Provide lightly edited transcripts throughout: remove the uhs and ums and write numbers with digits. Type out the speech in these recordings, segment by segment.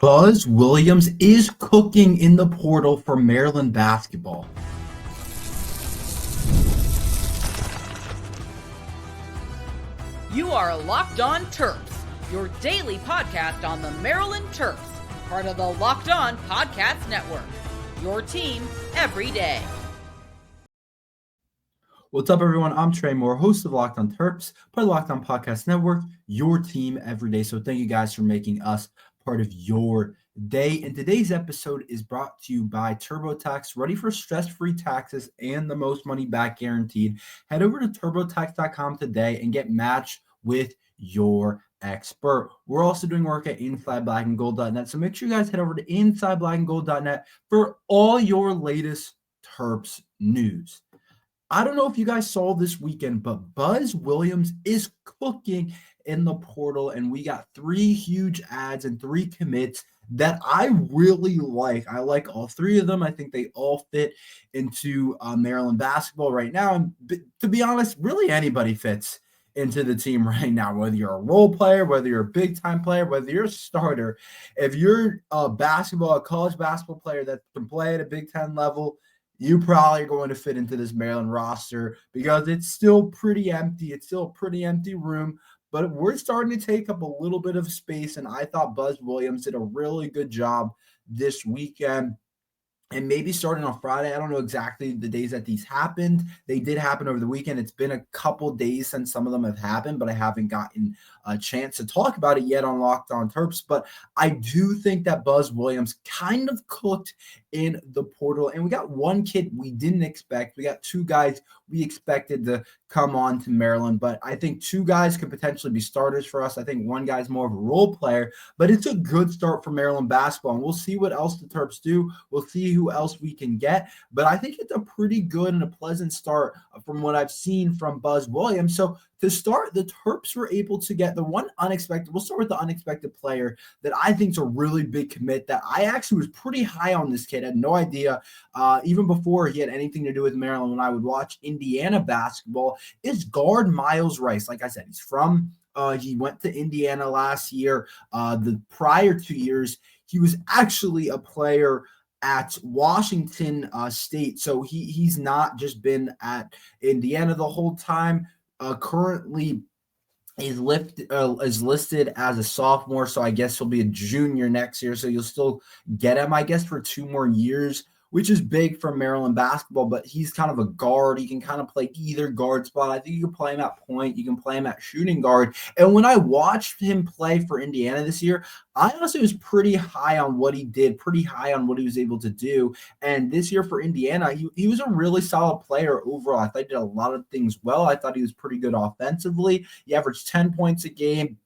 Buzz Williams is cooking in the portal for Maryland basketball. You are Locked On Terps, your daily podcast on the Maryland Terps, part of the Locked On Podcast Network. Your team every day. What's up, everyone? I'm Tre Moore, host of Locked On Terps, part of the Locked On Podcast Network, your team every day. So thank you guys for making us part of your day. And today's episode is brought to you by TurboTax. Ready for stress-free taxes and the most money back guaranteed? Head over to TurboTax.com today and get matched with your expert. We're also doing work at InsideBlackandGold.net, so make sure you guys head over to InsideBlackandGold.net for all your latest Terps news. I don't know if you guys saw this weekend, but Buzz Williams is cooking in the portal, and we got 3 huge ads and 3 commits that I really like. I like all 3 of them. I think they all fit into Maryland basketball right now. And to be honest, really anybody fits into the team right now, whether you're a role player, whether you're a big-time player, whether you're a starter. If you're a college basketball player that can play at a Big Ten level, you probably are going to fit into this Maryland roster because it's still pretty empty. It's still a pretty empty room, but we're starting to take up a little bit of space, and I thought Buzz Williams did a really good job this weekend. And maybe starting on Friday, I don't know exactly the days that these happened. They did happen over the weekend. It's been a couple days since some of them have happened, but I haven't gotten a chance to talk about it yet on Locked On Terps. But I do think that Buzz Williams kind of cooked in the portal. And we got one kid we didn't expect. We got 2 guys we expected to come on to Maryland. But I think 2 guys could potentially be starters for us. I think one guy's more of a role player. But it's a good start for Maryland basketball. And we'll see what else the Terps do. We'll see who else we can get. But I think it's a pretty good and a pleasant start from what I've seen from Buzz Williams. So to start, the Terps were able to get the one unexpected. We'll start with the unexpected player that I think is a really big commit that I actually was pretty high on this kid. I had no idea, even before he had anything to do with Maryland, when I would watch Indiana basketball, is guard Miles Rice. Like I said, he's from he went to Indiana last year. The prior 2 years, he was actually a player at Washington State. So he's not just been at Indiana the whole time. Currently is listed as a sophomore, so I guess he'll be a junior next year. So you'll still get him, I guess, for 2 more years, which is big for Maryland basketball. But he's kind of a guard. He can kind of play either guard spot. I think you can play him at point. You can play him at shooting guard. And when I watched him play for Indiana this year, I honestly was pretty high on what he did, pretty high on what he was able to do. And this year for Indiana, he was a really solid player overall. I thought he did a lot of things well. I thought he was pretty good offensively. He averaged 10 points a game,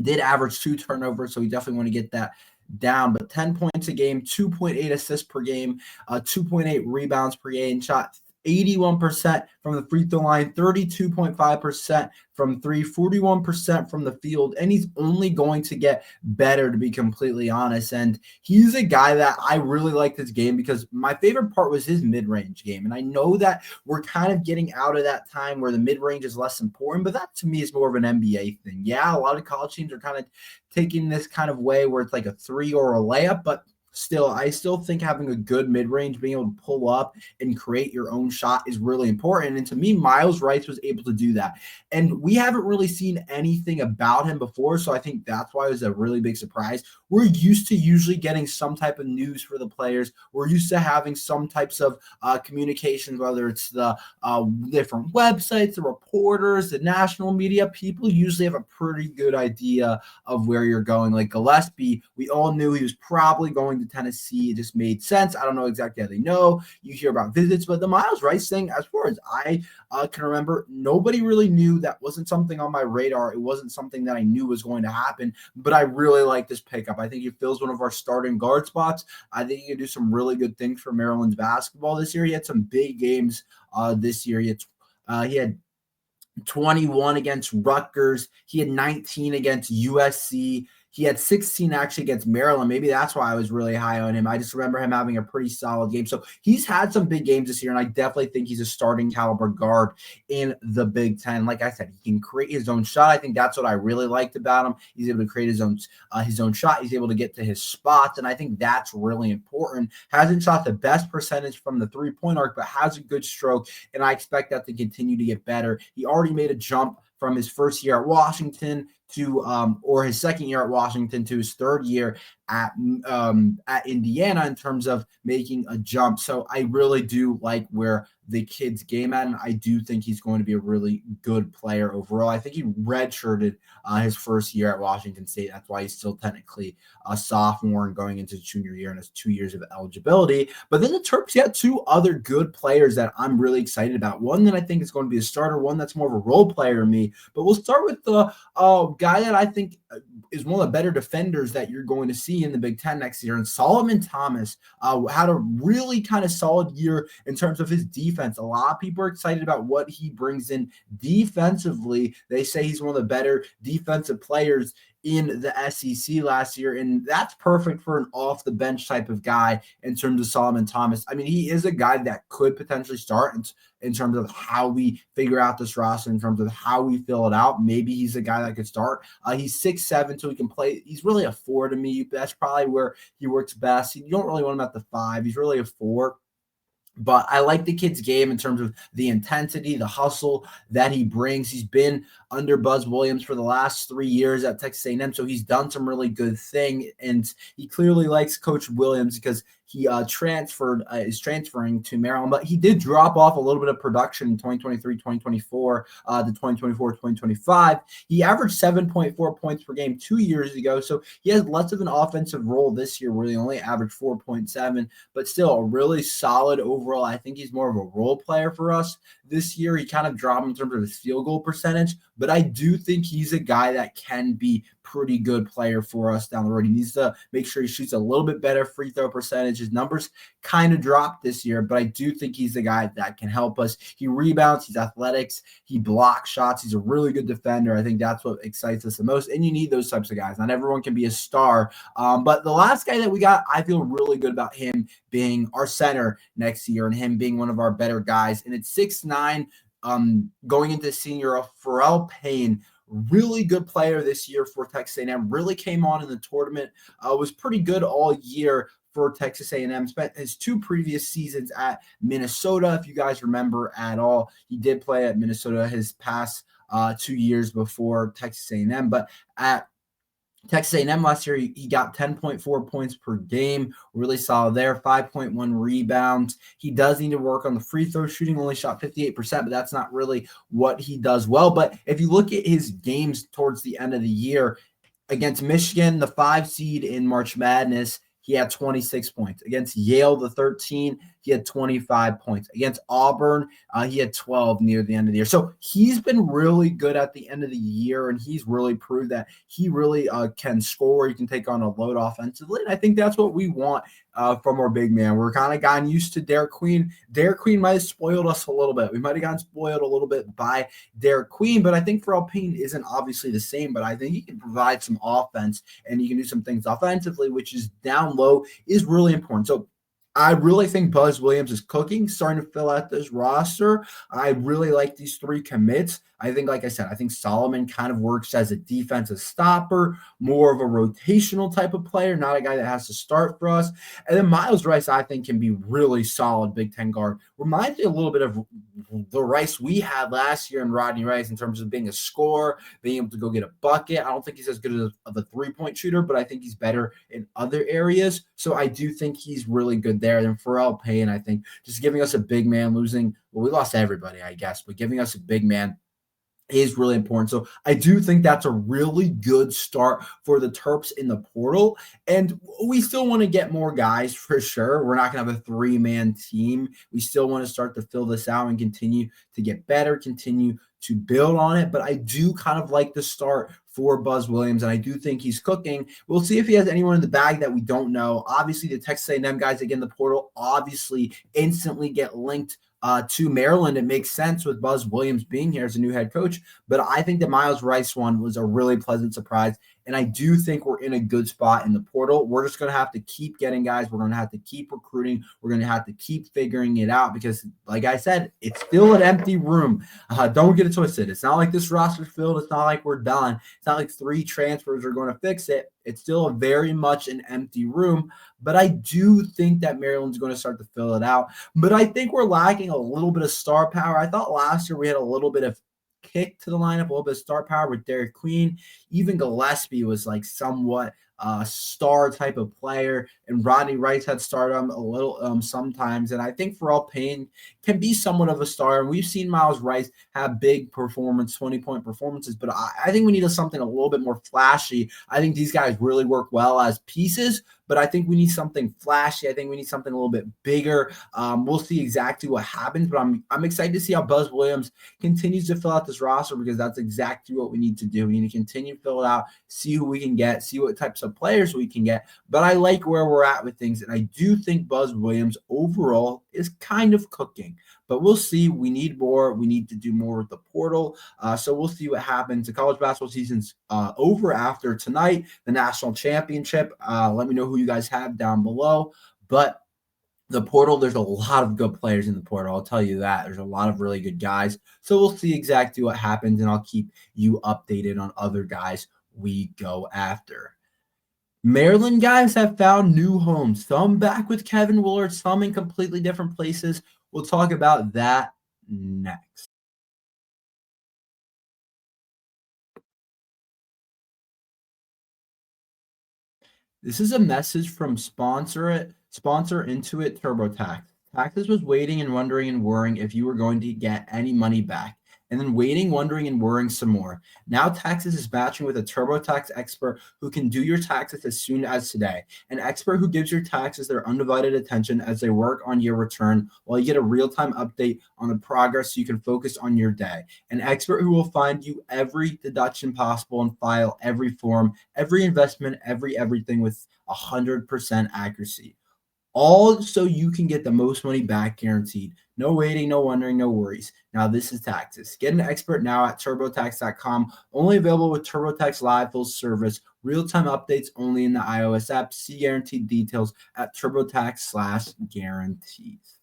did average 2 turnovers, so we definitely want to get that down. But 10 points a game, 2.8 assists per game, 2.8 rebounds per game, shot 81% from the free throw line, 32.5% from 3, 41% from the field, and he's only going to get better, to be completely honest. And he's a guy that I really liked his game because my favorite part was his mid-range game. And I know that we're kind of getting out of that time where the mid-range is less important, but that to me is more of an NBA thing. Yeah, a lot of college teams are kind of taking this kind of way where it's like a 3 or a layup, but I still think having a good mid-range, being able to pull up and create your own shot is really important. And to me, Miles Rice was able to do that. And we haven't really seen anything about him before, so I think that's why it was a really big surprise. We're used to usually getting some type of news for the players. We're used to having some types of communications, whether it's the different websites, the reporters, the national media. People usually have a pretty good idea of where you're going. Like Gillespie, we all knew he was probably going to Tennessee. It just made sense. I don't know exactly how they know. You hear about visits, but the Miles Rice thing, as far as I can remember, nobody really knew. That wasn't something on my radar. It wasn't something that I knew was going to happen, but I really like this pickup. I think he fills one of our starting guard spots. I think he can do some really good things for Maryland's basketball this year. He had some big games this year. He had 21 against Rutgers. He had 19 against USC. He had 16 actually against Maryland. Maybe that's why I was really high on him. I just remember him having a pretty solid game. So he's had some big games this year, and I definitely think he's a starting caliber guard in the Big Ten. Like I said, he can create his own shot. I think that's what I really liked about him. He's able to create his own shot. He's able to get to his spots, and I think that's really important. Hasn't shot the best percentage from the three-point arc, but has a good stroke, and I expect that to continue to get better. He already made a jump from his first year at Washington to or his second year at Washington to his third year at Indiana in terms of making a jump. So I really do like where the kid's game at, and I do think he's going to be a really good player overall. I think he redshirted his first year at Washington State. That's why he's still technically a sophomore and going into junior year and has 2 years of eligibility. But then the Terps got two other good players that I'm really excited about. One that I think is going to be a starter, one that's more of a role player to me. But we'll start with the guy that I think is one of the better defenders that you're going to see in the Big Ten next year. And Solomon Thomas had a really kind of solid year in terms of his defense. A lot of people are excited about what he brings in defensively. They say he's one of the better defensive players in the SEC last year, and that's perfect for an off-the-bench type of guy in terms of Solomon Thomas. I mean, he is a guy that could potentially start in terms of how we figure out this roster, in terms of how we fill it out. Maybe he's a guy that could start. He's 6'7", so he can play. He's really a 4 to me. That's probably where he works best. You don't really want him at the 5. He's really a 4. But I like the kid's game in terms of the intensity, the hustle that he brings. He's been under Buzz Williams for the last 3 years at Texas A&M, so he's done some really good thing. And he clearly likes Coach Williams because he is transferring to Maryland. But he did drop off a little bit of production in 2023, 2024, the 2024, 2025. He averaged 7.4 points per game 2 years ago, so he has less of an offensive role this year, where he only averaged 4.7, but still a really solid overall. I think he's more of a role player for us this year. He kind of dropped in terms of his field goal percentage, but I do think he's a guy that can be pretty good player for us down the road. He needs to make sure he shoots a little bit better free throw percentage. His numbers kind of dropped this year, but I do think he's the guy that can help us. He rebounds, he's athletics, he blocks shots, he's a really good defender. I think that's what excites us the most, and you need those types of guys. Not everyone can be a star, but the last guy that we got, I feel really good about him being our center next year and him being one of our better guys, and it's 6'9", going into senior, Pharrell Payne. Really good player this year for Texas A&M. Really came on in the tournament. Was pretty good all year for Texas A&M. Spent his 2 previous seasons at Minnesota, if you guys remember at all. He did play at Minnesota his past 2 years before Texas A&M. But at Texas A&M last year, he got 10.4 points per game, really solid there, 5.1 rebounds. He does need to work on the free throw shooting, only shot 58%, but that's not really what he does well. But if you look at his games towards the end of the year, against Michigan, the 5 seed in March Madness, he had 26 points. Against Yale, the 13, he had 25 points. Against Auburn, he had 12 near the end of the year. So he's been really good at the end of the year, and he's really proved that he really can score. He can take on a load offensively, and I think that's what we want from our big man. We're kind of gotten used to Derek Queen. Derek Queen might have spoiled us a little bit. We might have gotten spoiled a little bit by Derek Queen, but I think Pharrell Payne isn't obviously the same, but I think he can provide some offense, and he can do some things offensively, which is down low, is really important. So I really think Buzz Williams is cooking, starting to fill out this roster. I really like these 3 commits. I think, like I said, I think Solomon kind of works as a defensive stopper, more of a rotational type of player, not a guy that has to start for us. And then Miles Rice, I think, can be really solid Big Ten guard. Reminds me a little bit of the Rice we had last year in Rodney Rice in terms of being a scorer, being able to go get a bucket. I don't think he's as good of a three-point shooter, but I think he's better in other areas. So I do think he's really good there. And Pharrell Payne, I think, just giving us a big man, we lost everybody, I guess, but giving us a big man is really important. So I do think that's a really good start for the Terps in the portal. And we still want to get more guys for sure. We're not going to have a 3-man team. We still want to start to fill this out and continue to get better, continue to build on it. But I do kind of like the start for Buzz Williams, and I do think he's cooking. We'll see if he has anyone in the bag that we don't know. Obviously, the Texas A&M guys, again, the portal, obviously instantly get linked to Maryland. It makes sense with Buzz Williams being here as a new head coach, but I think the Miles Rice one was a really pleasant surprise. And I do think we're in a good spot in the portal. We're just going to have to keep getting guys. We're going to have to keep recruiting. We're going to have to keep figuring it out because, like I said, it's still an empty room. Don't get it twisted. It's not like this roster's filled. It's not like we're done. It's not like 3 transfers are going to fix it. It's still very much an empty room, but I do think that Maryland's going to start to fill it out. But I think we're lacking a little bit of star power. I thought last year we had a little bit of kick to the lineup, a little bit of star power with Derek Queen. Even Gillespie was like somewhat star type of player, and Rodney Rice had stardom a little sometimes. And I think Pharrell Payne can be somewhat of a star. And we've seen Miles Rice have big 20-point performances, but I think we need something a little bit more flashy. I think these guys really work well as pieces, but I think we need something flashy. I think we need something a little bit bigger. We'll see exactly what happens, but I'm excited to see how Buzz Williams continues to fill out this roster because that's exactly what we need to do. We need to continue to fill it out, see who we can get, see what types of players we can get. But I like where we're at with things, and I do think Buzz Williams overall is kind of cooking. But we'll see. We need more. We need to do more with the portal. So we'll see what happens. The college basketball season's over after tonight, the national championship. Let me know who you guys have down below. But the portal, there's a lot of good players in the portal. I'll tell you that. There's a lot of really good guys. So we'll see exactly what happens, and I'll keep you updated on other guys we go after. Maryland guys have found new homes. Some back with Kevin Willard, some in completely different places. We'll talk about that next. This is a message from sponsor Intuit TurboTax. Taxes was waiting and wondering and worrying if you were going to get any money back, and then waiting, wondering, and worrying some more. Now Taxes is matching with a TurboTax expert who can do your taxes as soon as today. An expert who gives your taxes their undivided attention as they work on your return while you get a real-time update on the progress so you can focus on your day. An expert who will find you every deduction possible and file every form, every investment, everything with 100% accuracy. All so you can get the most money back guaranteed. No waiting, no wondering, no worries. Now this is Taxes. Get an expert now at TurboTax.com. Only available with TurboTax Live Full Service. Real-time updates only in the iOS app. See guaranteed details at TurboTax/guarantees.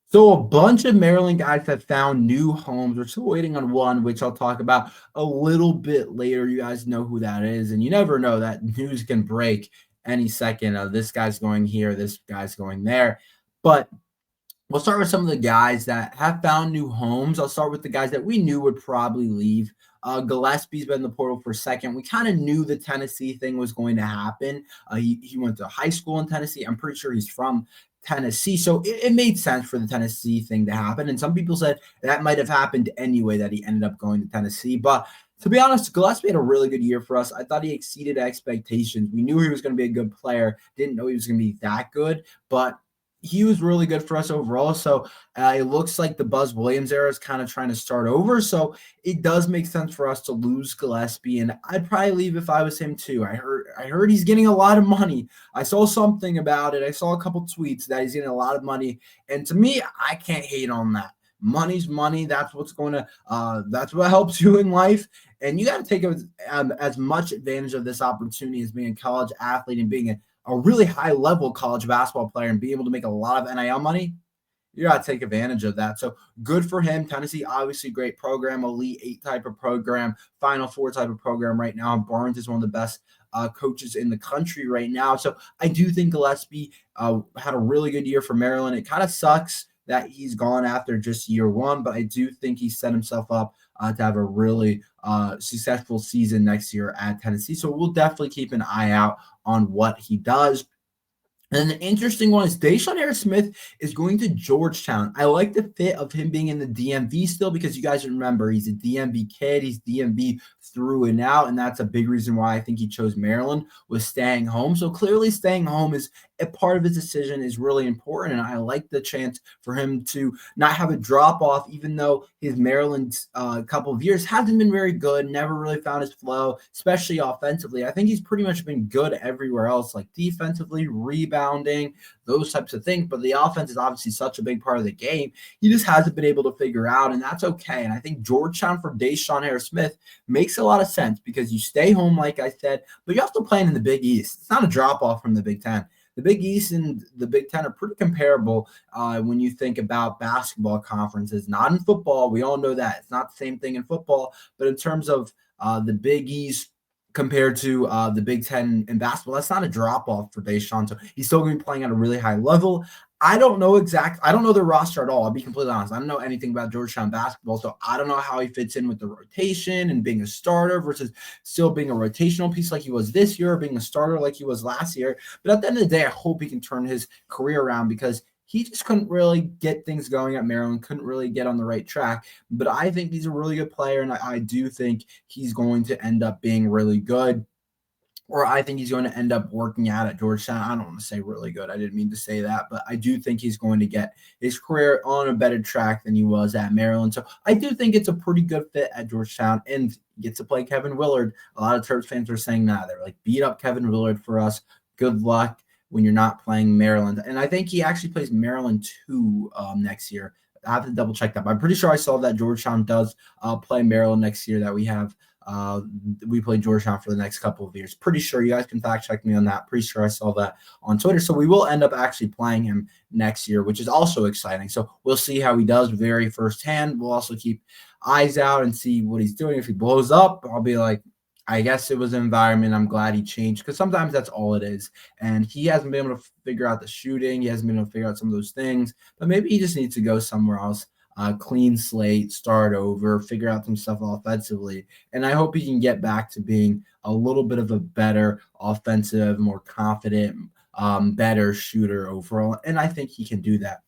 So a bunch of Maryland guys have found new homes. We're still waiting on one, which I'll talk about a little bit later. You guys know who that is, and you never know. That news can break any second. This guy's going here, this guy's going there. But we'll start with some of the guys that have found new homes. I'll start with the guys that we knew would probably leave. Gillespie's been in the portal for a second. We kind of knew the Tennessee thing was going to happen. He went to high school in Tennessee. I'm pretty sure he's from Tennessee. So it made sense for the Tennessee thing to happen. And some people said that might have happened anyway, that he ended up going to Tennessee. But to be honest, Gillespie had a really good year for us. I thought he exceeded expectations. We knew he was going to be a good player. Didn't know he was going to be that good, but he was really good for us overall. So it looks like the Buzz Williams era is kind of trying to start over. So it does make sense for us to lose Gillespie, and I'd probably leave if I was him too. I heard he's getting a lot of money. I saw something about it. I saw a couple tweets that he's getting a lot of money, and to me, I can't hate on that. Money's money. That's what's going to. That's what helps you in life, and you got to take as much advantage of this opportunity as being a college athlete and being a really high-level college basketball player and be able to make a lot of NIL money. You got to take advantage of that. So good for him. Tennessee, obviously great program, Elite Eight type of program, Final Four type of program right now. Barnes is one of the best coaches in the country right now. So I do think Gillespie had a really good year for Maryland. It kind of sucks that he's gone after just year one, but I do think he set himself up to have a really successful season next year at Tennessee. So we'll definitely keep an eye out on what he does. And the interesting one is Deshaun Harris-Smith is going to Georgetown. I like the fit of him being in the DMV still because you guys remember he's a DMV kid. He's DMV through and out, and that's a big reason why I think he chose Maryland, was staying home. So clearly staying home is a part of his decision is really important. And I like the chance for him to not have a drop off, even though his Maryland couple of years hasn't been very good, never really found his flow, especially offensively. I think he's pretty much been good everywhere else, like defensively, rebounding, those types of things. But the offense is obviously such a big part of the game. He just hasn't been able to figure out, and that's okay. And I think Georgetown for Deshaun Harris-Smith makes a lot of sense because you stay home, like I said, but you're also playing in the Big East. It's not a drop-off from the Big Ten. The Big East and the Big Ten are pretty comparable when you think about basketball conferences. Not in football. We all know that. It's not the same thing in football. But in terms of the Big East compared to the Big Ten in basketball, that's not a drop-off for Deshaun. So he's still going to be playing at a really high level. I don't know the roster at all. I'll be completely honest. I don't know anything about Georgetown basketball, so I don't know how he fits in with the rotation and being a starter versus still being a rotational piece like he was this year, or being a starter like he was last year. But at the end of the day, I hope he can turn his career around because he just couldn't really get things going at Maryland, couldn't really get on the right track. But I think he's a really good player, and I do think he's going to end up being really good. Or I think he's going to end up working out at Georgetown. I don't want to say really good. I didn't mean to say that, but I do think he's going to get his career on a better track than he was at Maryland. So I do think it's a pretty good fit at Georgetown, and he gets to play Kevin Willard. A lot of Terps fans are saying that. They're like, beat up Kevin Willard for us. Good luck when you're not playing Maryland. And I think he actually plays Maryland too next year. I have to double check that, but I'm pretty sure I saw that Georgetown does play Maryland next year, that we play Georgetown for the next couple of years. Pretty sure. You guys can fact check me on that. Pretty sure I saw that on Twitter. So we will end up actually playing him next year, which is also exciting. So we'll see how he does very firsthand. We'll also keep eyes out and see what he's doing. If he blows up, I'll be like, I guess it was an environment. I'm glad he changed, because sometimes that's all it is. And he hasn't been able to figure out the shooting. He hasn't been able to figure out some of those things. But maybe he just needs to go somewhere else. Clean slate, start over, figure out some stuff offensively. And I hope he can get back to being a little bit of a better offensive, more confident, better shooter overall. And I think he can do that.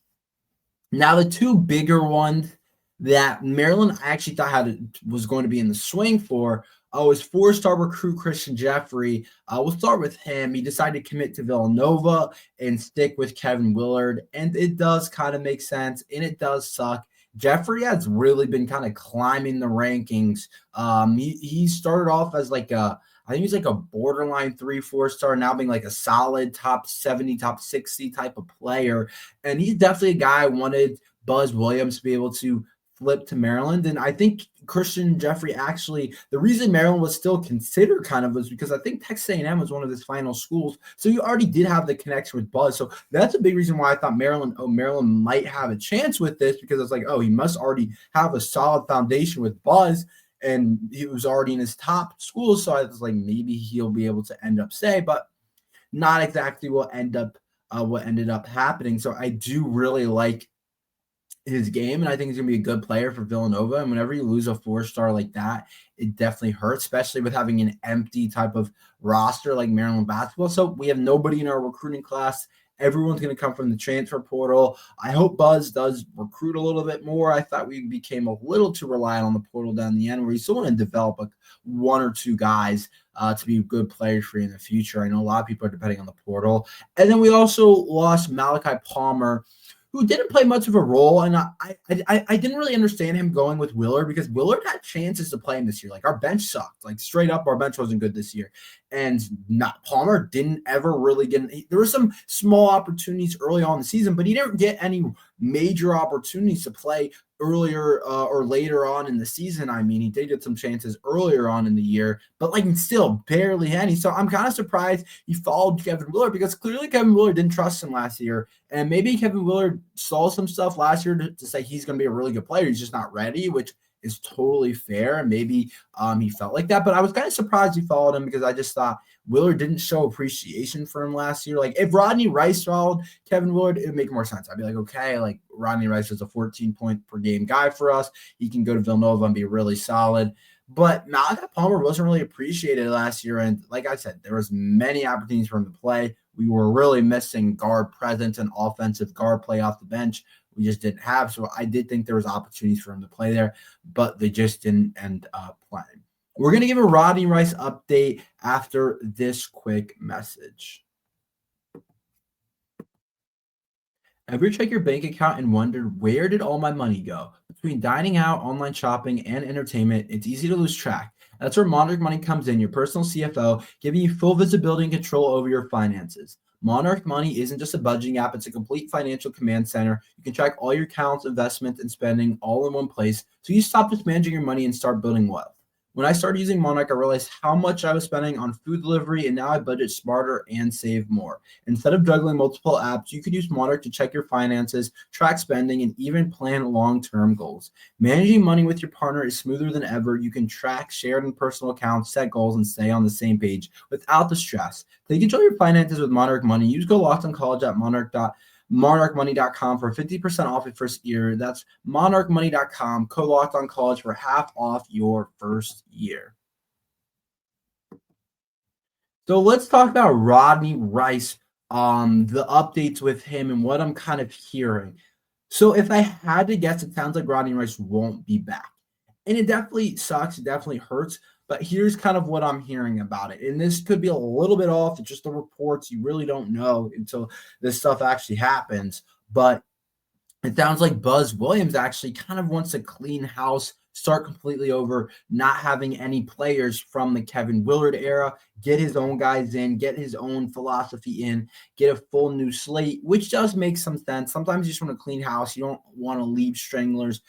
Now, the two bigger ones that Maryland I actually thought was going to be in the swing for was four-star recruit Christian Jeffrey. We'll start with him. He decided to commit to Villanova and stick with Kevin Willard. And it does kind of make sense, and it does suck. Jeffrey has really been kind of climbing the rankings. He started off as I think he's like a borderline 3-4 star, now being like a solid top 70, top 60 type of player. And he's definitely a guy I wanted Buzz Williams to be able to flip to Maryland. And I think Christian Jeffrey actually, the reason Maryland was still considered kind of was because I think Texas A&M was one of his final schools. So you already did have the connection with Buzz. So that's a big reason why I thought Maryland might have a chance with this, because it's like, he must already have a solid foundation with Buzz, and he was already in his top school. So I was like, maybe he'll be able to end up but not exactly what ended up happening. So I do really like his game, and I think he's going to be a good player for Villanova. And whenever you lose a 4-star like that, it definitely hurts, especially with having an empty type of roster like Maryland basketball. So we have nobody in our recruiting class. Everyone's going to come from the transfer portal. I hope Buzz does recruit a little bit more. I thought we became a little too reliant on the portal down the end, where you still want to develop one or two guys to be good players for you in the future. I know a lot of people are depending on the portal. And then we also lost Malachi Palmer, who didn't play much of a role, and I didn't really understand him going with Willard, because Willard had chances to play him this year. Like, our bench sucked. Like, straight up, our bench wasn't good this year. And Palmer didn't ever really there were some small opportunities early on in the season, but he didn't get any major opportunities to play earlier or later on in the season. I mean, he did get some chances earlier on in the year, but still barely any. So I'm kind of surprised he followed Kevin Willard, because clearly Kevin Willard didn't trust him last year. And maybe Kevin Willard saw some stuff last year to say he's going to be a really good player. He's just not ready, which is totally fair. And maybe he felt like that, but I was kind of surprised he followed him, because I just thought Willard didn't show appreciation for him last year. Like, if Rodney Rice followed Kevin Willard, it would make more sense. I'd be like, okay, like, Rodney Rice is a 14-point per game guy for us. He can go to Villanova and be really solid. But Malachi Palmer wasn't really appreciated last year. And like I said, there was many opportunities for him to play. We were really missing guard presence and offensive guard play off the bench. We just didn't have. So I did think there was opportunities for him to play there, but they just didn't end up playing. We're going to give a Rodney Rice update after this quick message. Ever check your bank account and wondered where did all my money go? Between dining out, online shopping, and entertainment, it's easy to lose track. That's where Monarch Money comes in, your personal CFO, giving you full visibility and control over your finances. Monarch Money isn't just a budgeting app, it's a complete financial command center. You can track all your accounts, investments, and spending all in one place, so you stop just managing your money and start building wealth. When I started using Monarch, I realized how much I was spending on food delivery, and now I budget smarter and save more. Instead of juggling multiple apps, you could use Monarch to check your finances, track spending, and even plan long-term goals. Managing money with your partner is smoother than ever. You can track shared and personal accounts, set goals, and stay on the same page without the stress. Take control of your finances with Monarch Money. Use code LOCKEDONCollege at monarchmoney.com for 50% off your first year. That's monarchmoney.com, code LOCKEDONCollege for half off your first year. So let's talk about Rodney Rice, the updates with him and what I'm kind of hearing. So if I had to guess, it sounds like Rodney Rice won't be back. And it definitely sucks. It definitely hurts. But here's kind of what I'm hearing about it. And this could be a little bit off. It's just the reports. You really don't know until this stuff actually happens. But it sounds like Buzz Williams actually kind of wants to clean house, start completely over, not having any players from the Kevin Willard era, get his own guys in, get his own philosophy in, get a full new slate, which does make some sense. Sometimes you just want to clean house. You don't want to leave stranglers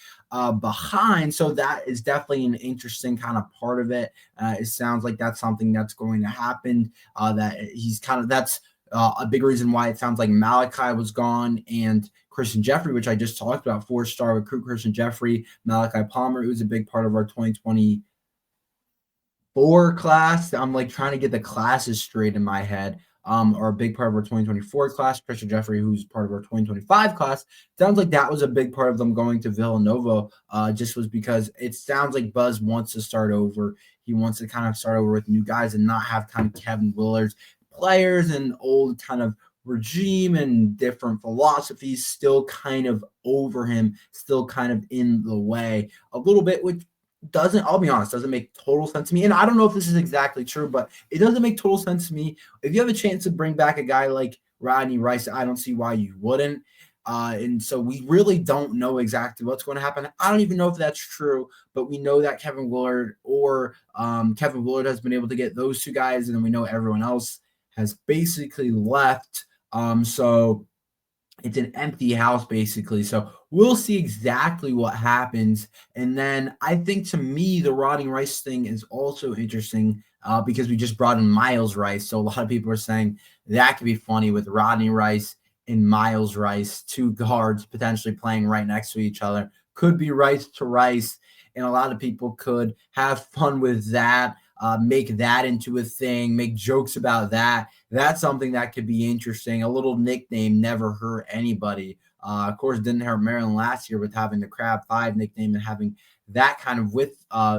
behind. So that is definitely an interesting kind of part of it. It sounds like that's something that's going to happen, that he's kind of, that's a big reason why it sounds like Malachi was gone and Christian Jeffrey, which I just talked about, 4-star recruit Christian Jeffrey, Malachi Palmer, who was a big part of our 2024 class. I'm like trying to get the classes straight in my head. Or a big part of our 2024 class, Christian Jeffrey, who's part of our 2025 class. Sounds like that was a big part of them going to Villanova, just was because it sounds like Buzz wants to start over. He wants to kind of start over with new guys and not have kind of Kevin Willard's players and old kind of regime and different philosophies still kind of over him, still kind of in the way a little bit, which doesn't, I'll be honest, doesn't make total sense to me. And I don't know if this is exactly true, but it doesn't make total sense to me. If you have a chance to bring back a guy like Rodney Rice, I don't see why you wouldn't. And so we really don't know exactly what's going to happen. I don't even know if that's true, but we know that Kevin Willard has been able to get those two guys, and then we know everyone else has basically left. So it's an empty house basically. So we'll see exactly what happens. And then I think, to me, the Rodney Rice thing is also interesting because we just brought in Miles Rice. So a lot of people are saying that could be funny with Rodney Rice and Miles Rice, two guards potentially playing right next to each other. Could be Rice to Rice. And a lot of people could have fun with that. Make that into a thing, make jokes about that. That's something that could be interesting. A little nickname never hurt anybody. Of course, didn't hurt Maryland last year with having the Crab 5 nickname and having that kind of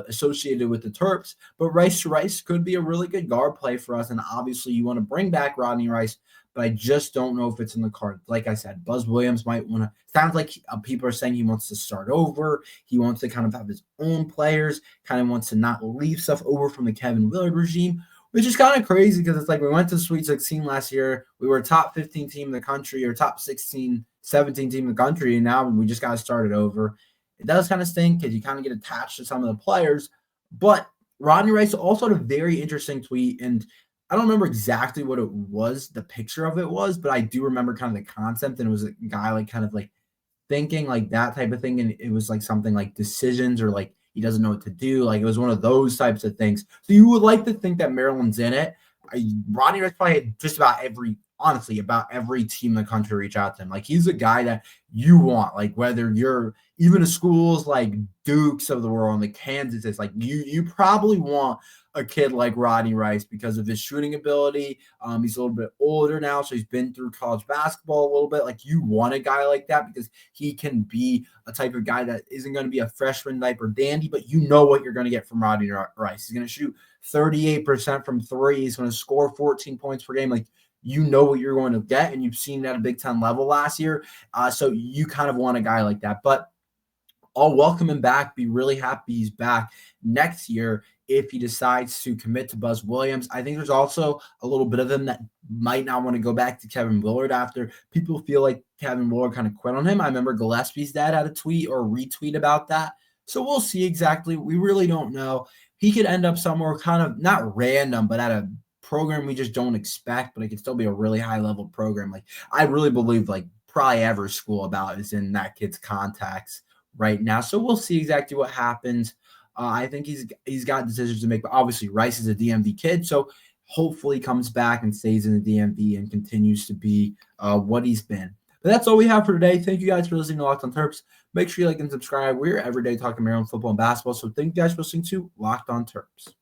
associated with the Terps. But Rice to Rice could be a really good guard play for us. And obviously, you want to bring back Rodney Rice, but I just don't know if it's in the card. Like I said, Buzz Williams might want to. Sounds like people are saying he wants to start over. He wants to kind of have his own players, kind of wants to not leave stuff over from the Kevin Willard regime, which is kind of crazy because it's like we went to Sweet 16 last year. We were a top 15 team in the country, or top 16, 17 team in the country, and now we just got to start it over. It does kind of stink because you kind of get attached to some of the players. But Rodney Rice also had a very interesting tweet, and I don't remember exactly what it was, the picture of it was, but I do remember kind of the concept, and it was a guy like kind of like thinking like that type of thing, and it was like something like decisions, or like he doesn't know what to do. Like it was one of those types of things. So you would like to think that Maryland's in it. Rodney Rice probably had just about every team in the country reach out to him. Like he's a guy that you want, like whether you're even to schools like Dukes of the world and the Kansases, like you probably want a kid like Rodney Rice because of his shooting ability. He's a little bit older now, so he's been through college basketball a little bit. Like you want a guy like that because he can be a type of guy that isn't going to be a freshman diaper dandy, but you know what you're going to get from Rodney Rice. He's going to shoot 38% from three. He's going to score 14 points per game. Like you know what you're going to get, and you've seen that at a Big Ten level last year. So you kind of want a guy like that. But I'll welcome him back. Be really happy he's back next year if he decides to commit to Buzz Williams. I think there's also a little bit of him that might not want to go back to Kevin Willard after people feel like Kevin Willard kind of quit on him. I remember Gillespie's dad had a tweet or a retweet about that. So we'll see exactly. We really don't know. He could end up somewhere kind of not random, but at a program we just don't expect, but it could still be a really high level program. Like I really believe like probably every school about is in that kid's contacts right now. So we'll see exactly what happens. I think he's got decisions to make, but obviously Rice is a DMV kid, so hopefully he comes back and stays in the DMV and continues to be what he's been. But that's all we have for today. Thank you guys for listening to Locked on Terps. Make sure you like and subscribe. We're every day talking Maryland football and basketball. So thank you guys for listening to Locked on Terps.